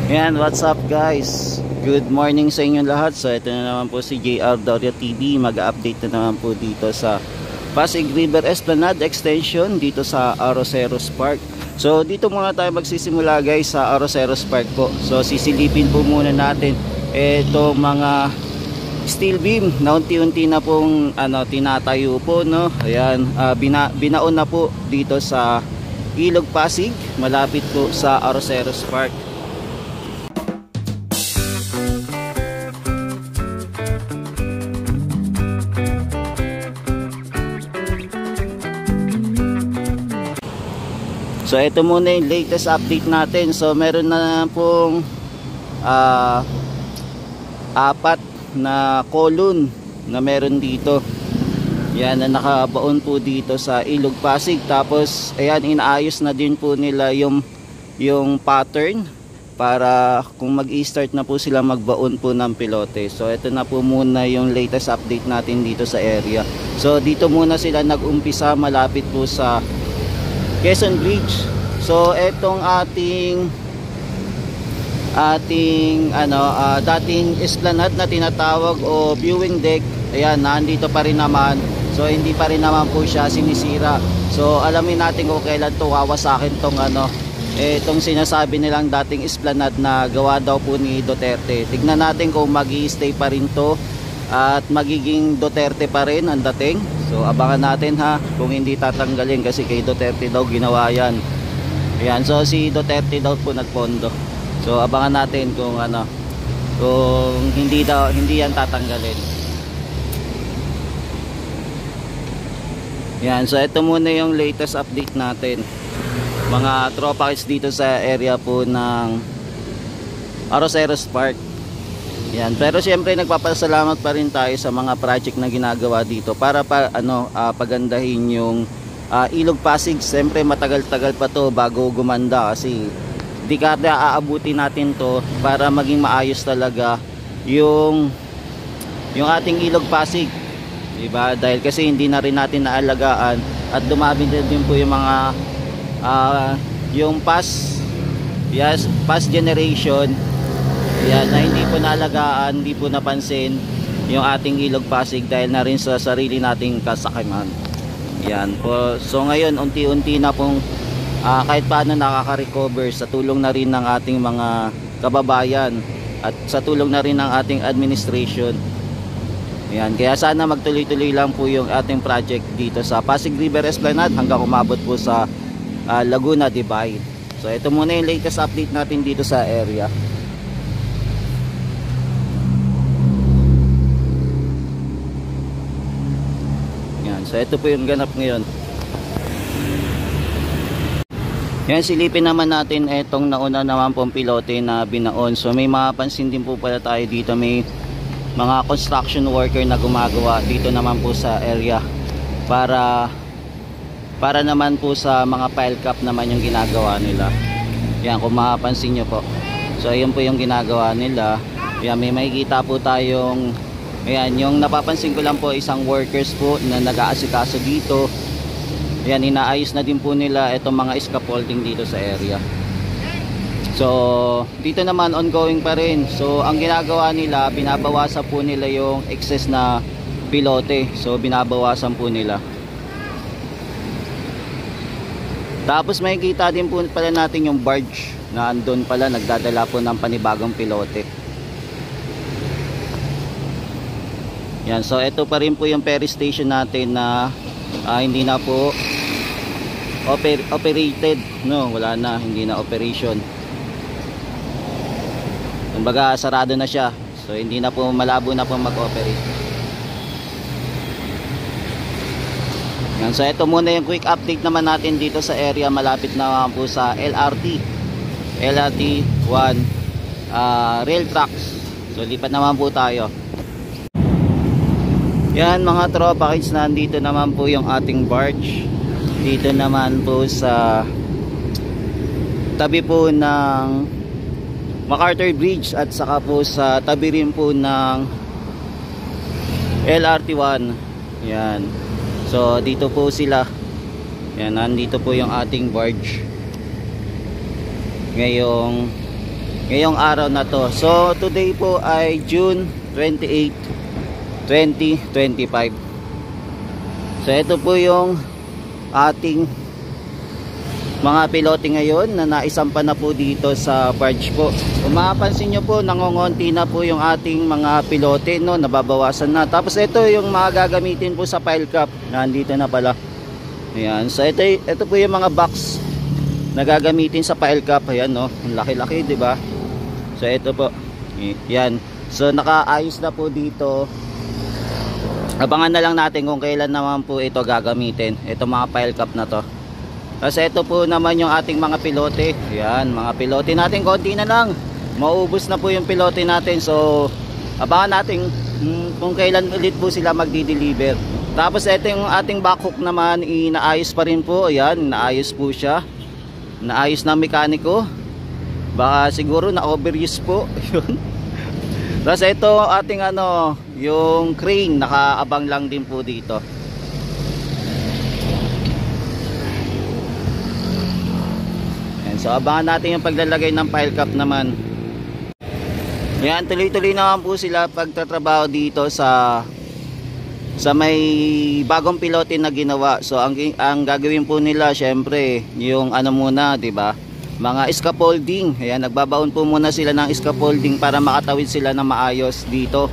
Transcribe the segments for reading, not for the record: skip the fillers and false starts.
Yan, what's up guys? Good morning sa inyo lahat. So ito na naman po si JR Doria TV. Mag-update na naman po dito sa Pasig River Esplanade Extension dito sa Arroceros Park. So dito muna tayo magsisimula guys sa Arroceros Park po. So sisilipin po muna natin itong mga steel beam na unti-unti na pong tinatayo po, no? Ayan, binaon na po dito sa Ilog Pasig, malapit po sa Arroceros Park. So ito muna yung latest update natin. So meron na pong apat na column na meron dito. Yan na nakabaon po dito sa Ilog Pasig. Tapos ayan, inaayos na din po nila yung pattern para kung mag-i-start na po sila magbaon po ng pilote. So ito na po muna yung latest update natin dito sa area. So dito muna sila nag-umpisa malapit po sa Quezon Bridge. So etong ating dating esplanade na tinatawag o viewing deck, ayan, nandito pa rin naman. So hindi pa rin naman po siya sinisira. So alamin natin kung kailan to wawasakin tong itong sinasabi nilang dating esplanade na gawa daw po ni Duterte. Tignan natin kung magi-stay pa rin to at magiging Duterte pa rin ang dating. So abangan natin ha, kung hindi tatanggalin kasi kay Duterte daw ginawa yan. Ayan, so si Duterte daw po nagpondo. So abangan natin kung kung hindi yan tatanggalin. Yan, so ito muna yung latest update natin. Mga tropa kids dito sa area po ng Arroceros Park. Yan, pero siyempre nagpapasalamat pa rin tayo sa mga project na ginagawa dito para pagandahin yung Ilog Pasig. Siyempre matagal-tagal pa to bago gumanda kasi dekada aabutin natin to para maging maayos talaga yung ating Ilog Pasig, diba? Dahil kasi hindi na rin natin naalagaan at dumami din po yung mga yung past generation, yan, na hindi po naalagaan, hindi po napansin yung ating Ilog Pasig dahil na rin sa sarili nating kasakiman. Yan po. So ngayon unti-unti na pong kahit paano nakaka-recover sa tulong na rin ng ating mga kababayan at sa tulong na rin ng ating administration. Yan, kaya sana magtuloy-tuloy lang po yung ating project dito sa Pasig River Esplanade hanggang umabot po sa Laguna Divide. So ito muna yung latest update natin dito sa area. Yan, so ito po yung ganap ngayon. Yan, silipin naman natin etong nauna naman pong pilote na binaon. So may mapapansin din po pala tayo dito, may mga construction worker na gumagawa dito naman po sa area para naman po sa mga pile cap naman yung ginagawa nila. Yan, kung mapapansin nyo po. So ayun po yung ginagawa nila. Yan, may makikita po tayong, ayan, yung napapansin ko lang po isang workers po na nag-aasikaso dito. Yan, inaayos na din po nila itong mga scaffolding dito sa area. So dito naman ongoing pa rin. So ang ginagawa nila, binabawasan po nila yung excess na pilote. So binabawasan po nila. Tapos makikita din po pala natin yung barge na andun pala, nagdadala po ng panibagong pilote. Yan, so ito pa rin po yung ferry station natin na hindi na po operated, no, wala na, hindi na operation. Kumbaga sarado na siya. So hindi na po, malabo na po mag-operate. Yan, so ito muna yung quick update naman natin dito sa area malapit na po sa LRT 1 rail tracks. So lipat naman po tayo. Yan mga tropa kids, nandito naman po yung ating barge. Dito naman po sa tabi po ng MacArthur Bridge at saka po sa tabi rin po ng LRT 1. Yan. So dito po sila. Yan, nandito po yung ating barge ngayong ngayong araw na to. So today po ay June 28, 2025. So ito po yung ating mga pilote ngayon na naisampa na po dito sa barge po. Kung mapapansin nyo po, nangongonti na po yung ating mga pilote, no? Nababawasan na. Tapos ito yung mga gagamitin po sa pile cap. Nandito na pala. Ayan. So ito po yung mga box na gagamitin sa pile cap. Ayan, no? Ang laki-laki, di ba? So ito po. Yan. So nakaayos na po dito. Abangan na lang natin kung kailan naman po ito gagamitin. Ito mga pile cap na to. Kasi ito po naman yung ating mga pilote. Yan, mga pilote natin, konti na lang. Maubos na po yung pilote natin. So abangan natin kung kailan ulit po sila magdi-deliver. Tapos ito yung ating backhook naman, inaayos pa rin po. Ayan, inaayos po siya. Inaayos ng mekaniko. Baka siguro na overuse po. Yun. Tapos ito ating yung crane, nakaabang lang din po dito. Ayan, so abangan natin yung paglalagay ng pile cap naman. Yan, tuloy-tuloy naman po sila pagtatrabaho dito sa may bagong pilote na ginawa. So ang gagawin po nila syempre yung muna, 'di ba? Mga scaffolding. Ayan, nagbabaon po muna sila ng scaffolding para makatawid sila na maayos dito.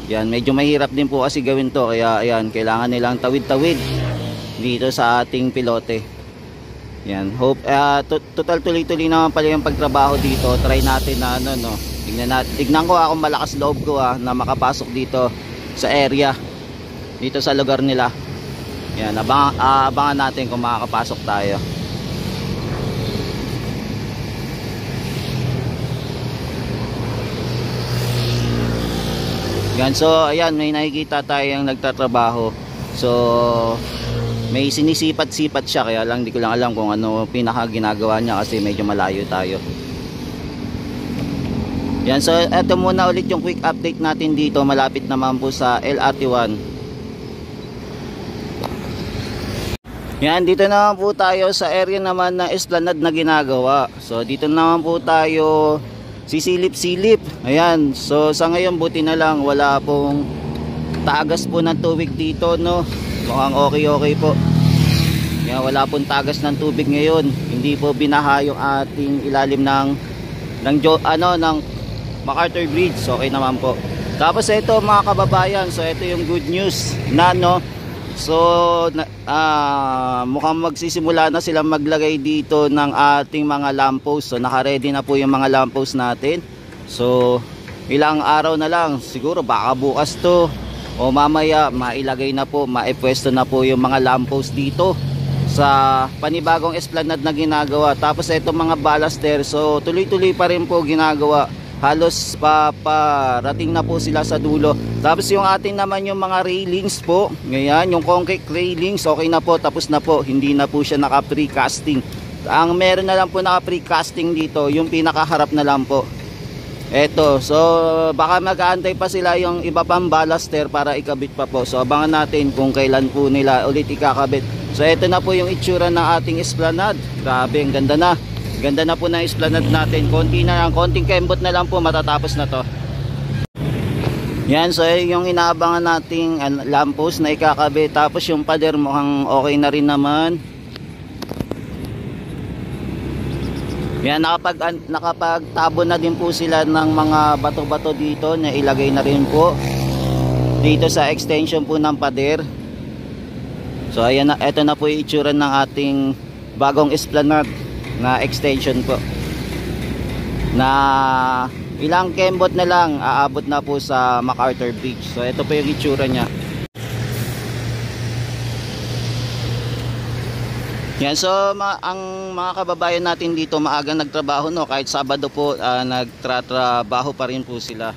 Yan, medyo mahirap din po kasi gawin to. Kaya ayan, kailangan nilang tawid-tawid dito sa ating pilote. Yan, hope total tuloy-tuloy naman pala yung pagtrabaho dito. Try natin na tignan ko kung malakas loob ko na makapasok dito sa area. Dito sa lugar nila. Yan, abangan natin kung makakapasok tayo. Yan, so ayan, may nakikita tayong nagtatrabaho. So may sinisipat-sipat siya, kaya lang hindi ko lang alam kung ano pinaka ginagawa niya kasi medyo malayo tayo. Yan, so eto muna ulit yung quick update natin dito. Malapit naman po sa LRT1. Yan, dito naman po tayo sa area naman na esplanade na ginagawa. So dito naman po tayo sisilip-silip. Ayan, so sa ngayon buti na lang wala pong tagas po ng tubig dito, no? Mukhang okay po. Yan, wala pong tagas ng tubig ngayon. Hindi po binaha yung ating ilalim ng MacArthur Bridge. Okay naman po. Tapos ito mga kababayan, so ito yung good news na so mukhang magsisimula na silang maglagay dito ng ating mga lamppost. So naka-ready na po yung mga lamppost natin. So ilang araw na lang, siguro baka bukas to o mamaya mailagay na po, maipwesto na po yung mga lamppost dito sa panibagong esplanade na ginagawa. Tapos ito mga baluster, so tuloy-tuloy pa rin po ginagawa. Halos parating na po sila sa dulo. Tapos yung atin naman yung mga railings po, ngayon yung concrete railings okay na po, tapos na po, hindi na po siya naka precasting. Ang meron na lang po naka precasting dito yung pinakaharap na lang po. Eto, so baka mag-aantay pa sila yung iba pang baluster para ikabit pa po. So abangan natin kung kailan po nila ulit ikakabit. So eto na po yung itsura ng ating esplanade. Grabe, ang ganda na. Ganda na po ng esplanade natin. Konting kembot na lang po, matatapos na to. Yan, so yung inaabangan nating lamppost na ikakabit. Tapos yung pader mukhang okay na rin naman. Yan, nakapagtabo na din po sila ng mga bato-bato dito na ilagay na rin po dito sa extension po ng pader. So ayan na, ito na po yung itsura ng ating bagong esplanade na extension po, na ilang kembot na lang aabot na po sa MacArthur Bridge. So ito po yung itsura nya. Yan, so ang mga kababayan natin dito maagang nagtrabaho, no? Kahit Sabado po nagtratrabaho pa rin po sila.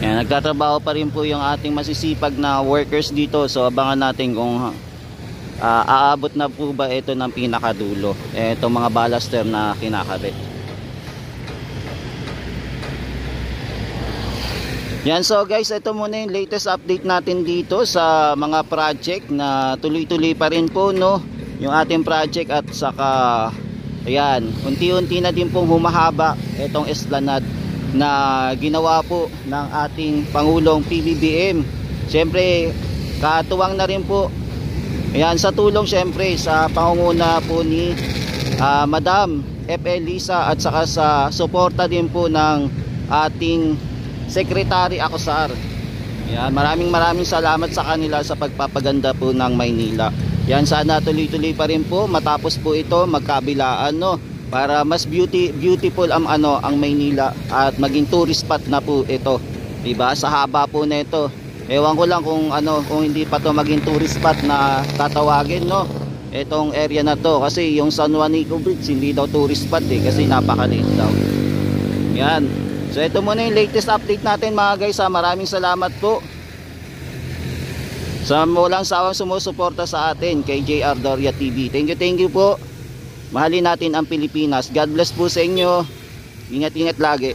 Yan, nagtatrabaho pa rin po yung ating masisipag na workers dito. So abangan natin kung aabot na po ba ito ng pinakadulo, itong mga baluster na kinakabit. Yan, so guys, ito muna yung latest update natin dito sa mga project na tuloy-tuloy pa rin po, no, yung ating project. At saka ayan, unti-unti na din pong humahaba itong esplanade na ginawa po ng ating Pangulong PBBM. Siyempre katuwang na rin po, ayan, sa tulong siyempre sa pangunguna po ni Madam F.L. Lisa, at saka sa suporta din po ng ating Secretary Acosar. Yan, maraming salamat sa kanila sa pagpapaganda po ng Maynila. Yan, sana tuloy-tuloy pa rin po matapos po ito magkabilaan, no, para mas beautiful ang ang Maynila at maging tourist spot na po ito. Diba? Sa haba po na ito. Ewan ko lang kung kung hindi pa to maging tourist spot na tatawagin, no, itong area na to, kasi yung San Juanico Bridge hindi daw tourist spot kasi napakaliit daw. Yan. So ito muna yung latest update natin mga guys. Maraming salamat po sa walang sawang sumusuporta sa atin kay JR Doria TV. Thank you po. Mahalin natin ang Pilipinas. God bless po sa inyo. Ingat-ingat lagi.